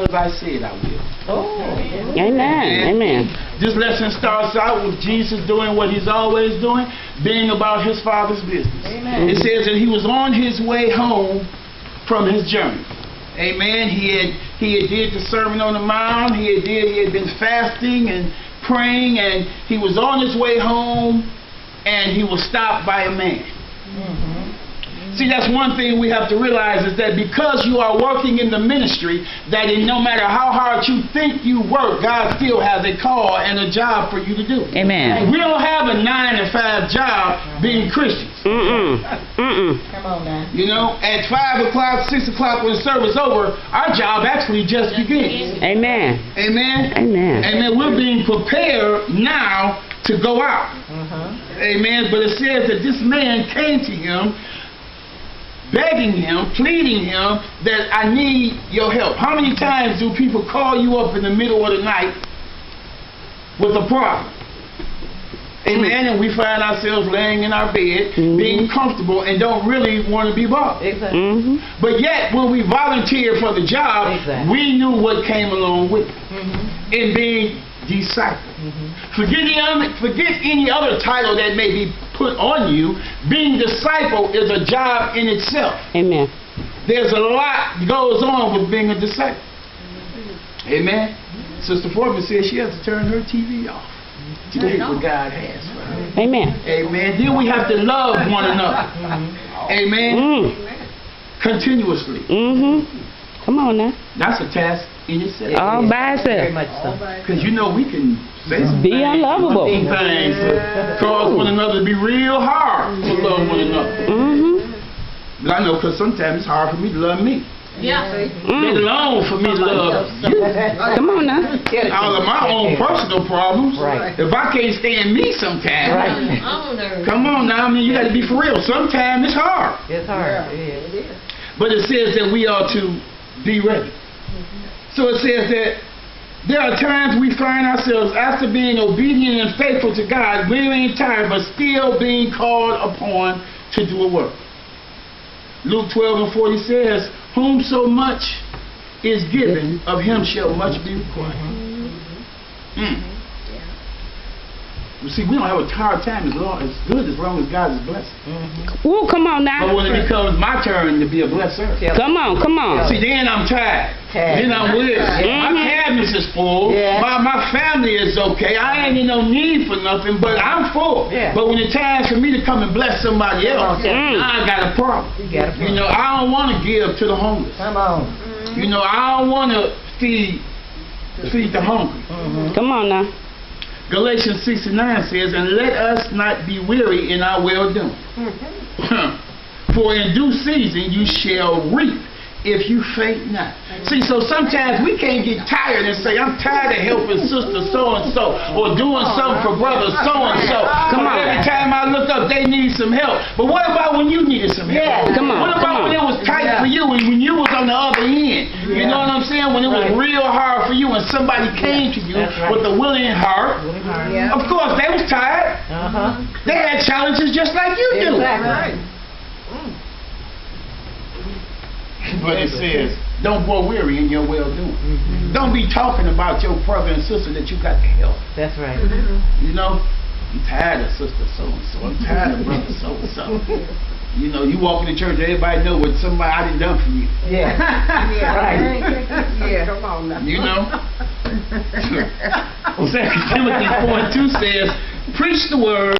because I said I will. Oh. Amen. Amen. This lesson starts out with Jesus doing what he's always doing, being about his Father's business. Amen. It says that he was on his way home from his journey. Amen. He had did the Sermon on the Mount. He had been fasting and praying, and he was on his way home, and he was stopped by a man. See, that's one thing we have to realize, is that because you are working in the ministry, that no matter how hard you think you work, God still has a call and a job for you to do. Amen. We don't have a 9-to-5 job being Christians. Come on now. You know, at 5 o'clock, 6 o'clock when the service over, our job actually just begins. Amen. Amen? Amen. Amen. We're being prepared now to go out. Amen. But it says that this man came to him, begging him, pleading him that I need your help. How many times do people call you up in the middle of the night with a problem? Amen. And we find ourselves laying in our bed, being comfortable, and don't really want to be bothered. Exactly. But yet, when we volunteered for the job, we knew what came along with it. In being disciple. Forget any other title that may be put on you. Being disciple is a job in itself. Amen. There's a lot goes on with being a disciple. Amen. Sister Foreman says she has to turn her TV off to get what God has for her. Amen. Amen. Then we have to love one another. Amen. Continuously. Come on now. That's a task in itself. All by Very itself. much so. Because you know we can say some Be things, unlovable. things to cause one another to be real hard to love one another. But I know because sometimes it's hard for me to love me. Let alone for me to love you. Come on now. All of my own personal problems. Right. If I can't stand me sometimes, come on now. I mean, you got to be for real. Sometimes it's hard. It's hard. It is. But it says that we are to be ready. So it says that there are times we find ourselves, after being obedient and faithful to God, weary and tired, but still being called upon to do a work. Luke 12:40 says, whom so much is given, of him shall much be required. You see, we don't have a hard time as good as long as God is blessing. Ooh, come on now. But when it becomes my turn to be a blesser, Come on, come on. see, then I'm tired. Then I'm weary. My cabinets is full. My family is okay. I ain't in no need for nothing, but I'm full. But when it's time for me to come and bless somebody else, I got a problem. You know, I don't want to give to the homeless. Come on. You know, I don't want to feed the hungry. Come on now. Galatians 6:9 says, and let us not be weary in our well-doing. For in due season you shall reap if you faint not. See, so sometimes we can't get tired and say, I'm tired of helping sister so-and-so or doing something for brother so-and-so. Come on. Every time I look up, they need some help. But what about when you needed some help? Come on. What about when it was tight for you and when you was on the other end? You know what I'm saying? When it was real hard for you and somebody came to you with a willing heart. Of course, they was tired. They had challenges just like you do. But it says, don't grow weary in your well-doing. Don't be talking about your brother and sister that you got to help. That's right. You know, I'm tired of sister so-and-so. I'm tired of brother so-and-so. You know, you walk in the church, everybody know what somebody I done done for you. Right. Come on now. You know? 2 Timothy 4:2 says, preach the word.